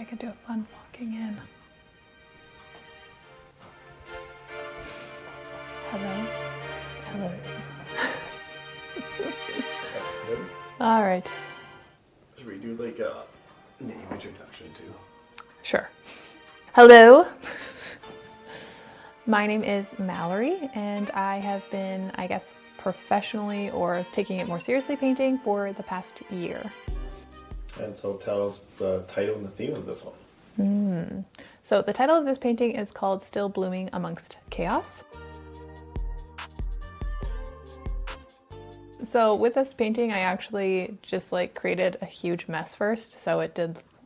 I could do a fun walking in. Hello. Hello. All right. Should we do like a name introduction too? Sure. Hello. My name is Mallory, and I have been, I guess, professionally or taking it more seriously painting for the past year. And so tell us the title and the theme of this one. So the title of this painting is called Still Blooming Amongst Chaos. So with this painting, I actually just created a huge mess first. So it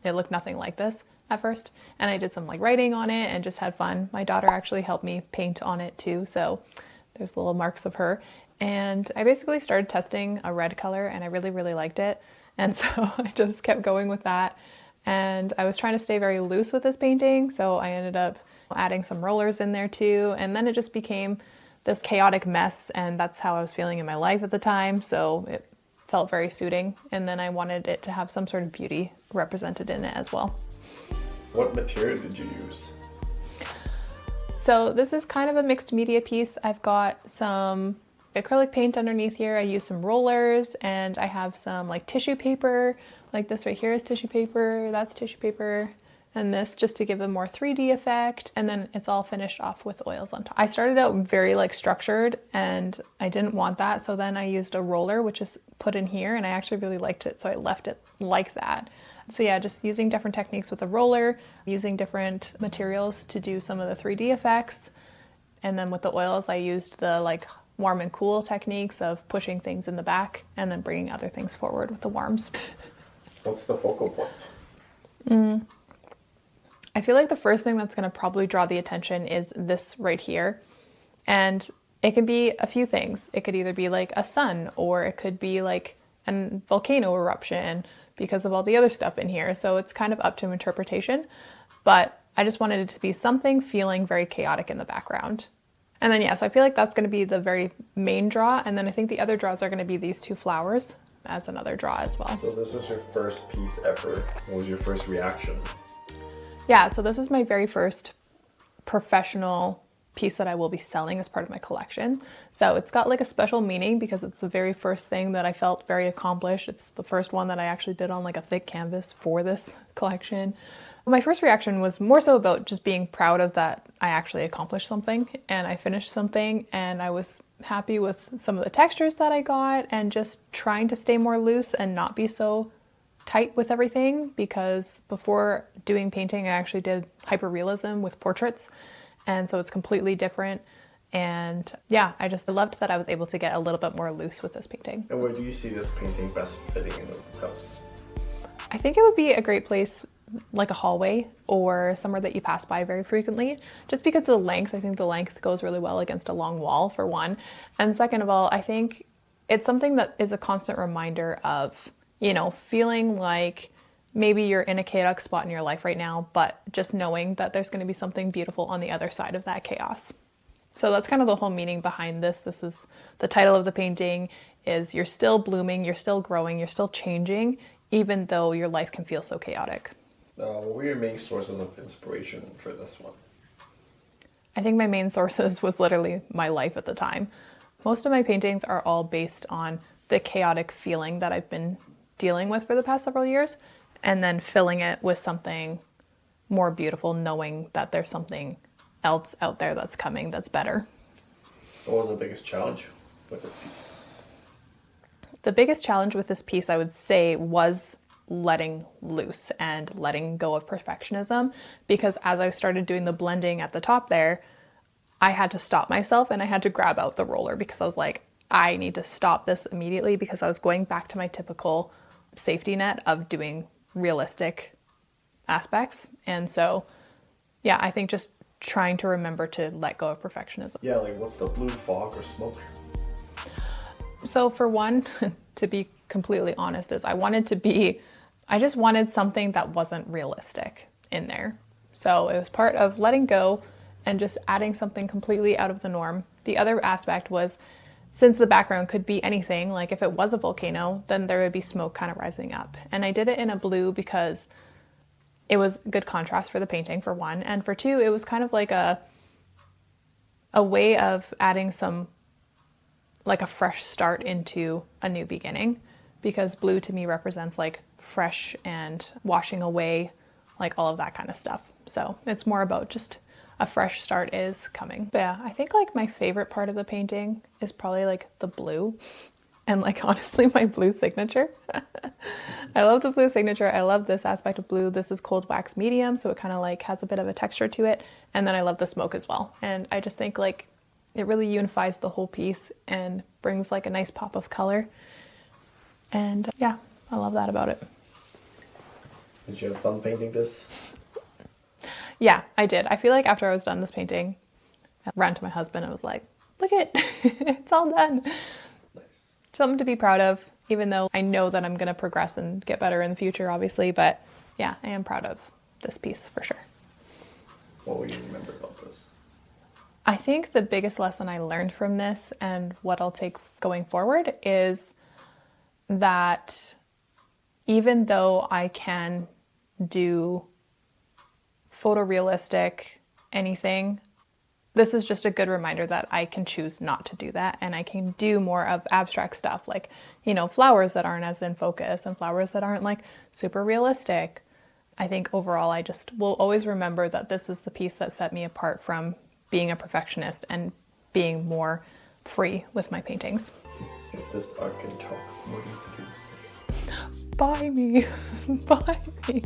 looked nothing like this at first. And I did some writing on it and just had fun. My daughter actually helped me paint on it too. So there's little marks of her. And I basically started testing a red color and I really, really liked it. And so I just kept going with that. And I was trying to stay very loose with this painting. So I ended up adding some rollers in there too. And then it just became this chaotic mess, and that's how I was feeling in my life at the time, so it felt very suiting. And then I wanted it to have some sort of beauty represented in it as well. What material did you use? So this is kind of a mixed media piece. I've got some acrylic paint underneath here. I used some rollers, and I have some tissue paper. Like this right here is tissue paper, that's tissue paper, and this just to give a more 3D effect, and then it's all finished off with oils on top. I started out very structured and I didn't want that, so then I used a roller which is put in here, and I actually really liked it, so I left it like that. So yeah, just using different techniques with a roller, using different materials to do some of the 3D effects, and then with the oils I used the warm and cool techniques of pushing things in the back and then bringing other things forward with the warms. What's the focal point? I feel like the first thing that's going to probably draw the attention is this right here. And it can be a few things. It could either be a sun, or it could be a volcano eruption because of all the other stuff in here. So it's kind of up to interpretation. But I just wanted it to be something feeling very chaotic in the background. And then, yeah, so I feel like that's going to be the very main draw. And then I think the other draws are going to be these two flowers as another draw as well. So this is your first piece ever. What was your first reaction? Yeah, so this is my very first professional piece that I will be selling as part of my collection. So it's got a special meaning because it's the very first thing that I felt very accomplished. It's the first one that I actually did on a thick canvas for this collection. My first reaction was more so about just being proud of that I actually accomplished something and I finished something, and I was happy with some of the textures that I got and just trying to stay more loose and not be so tight with everything, because before doing painting I actually did hyperrealism with portraits, and so it's completely different. And yeah, I loved that I was able to get a little bit more loose with this painting. And where do you see this painting best fitting in the house? I think it would be a great place like a hallway or somewhere that you pass by very frequently, just because of the length. I think the length goes really well against a long wall, for one, and second of all, I think it's something that is a constant reminder of feeling like maybe you're in a chaotic spot in your life right now, but just knowing that there's going to be something beautiful on the other side of that chaos. So that's kind of the whole meaning behind this. This is the title of the painting, is you're still blooming, you're still growing, you're still changing, even though your life can feel so chaotic. What were your main sources of inspiration for this one? I think my main sources was literally my life at the time. Most of my paintings are all based on the chaotic feeling that I've been dealing with for the past several years, and then filling it with something more beautiful, knowing that there's something else out there that's coming that's better. What was the biggest challenge with this piece? The biggest challenge with this piece, I would say, was letting loose and letting go of perfectionism, because as I started doing the blending at the top there, I had to stop myself and I had to grab out the roller, because I was like, I need to stop this immediately, because I was going back to my typical safety net of doing realistic aspects. And so, yeah, I think just trying to remember to let go of perfectionism. Yeah, what's the blue fog or smoke? So for one, to be completely honest, is I just wanted something that wasn't realistic in there. So it was part of letting go and just adding something completely out of the norm. The other aspect was, since the background could be anything, if it was a volcano, then there would be smoke kind of rising up. And I did it in a blue because it was good contrast for the painting, for one, and for two, it was kind of like a way of adding some, like a fresh start into a new beginning, because blue to me represents like fresh and washing away like all of that kind of stuff. So it's more about just a fresh start is coming. But yeah, I think like my favorite part of the painting is probably like the blue, and like honestly my blue signature. I love the blue signature. I love this aspect of blue. This is cold wax medium, so it kind of like has a bit of a texture to it. And then I love the smoke as well. And I just think like it really unifies the whole piece and brings like a nice pop of color. And yeah, I love that about it. Did you have fun painting this? Yeah, I did. I feel like after I was done this painting, I ran to my husband and was like, look it, it's all done. Nice. Something to be proud of, even though I know that I'm going to progress and get better in the future, obviously. But yeah, I am proud of this piece for sure. What will you remember about this? I think the biggest lesson I learned from this and what I'll take going forward is that even though I can do photorealistic anything, this is just a good reminder that I can choose not to do that, and I can do more of abstract stuff, like, you know, flowers that aren't as in focus and flowers that aren't like super realistic. I think overall I just will always remember that this is the piece that set me apart from being a perfectionist and being more free with my paintings. If this art can talk, what do you say? Buy me. Buy me.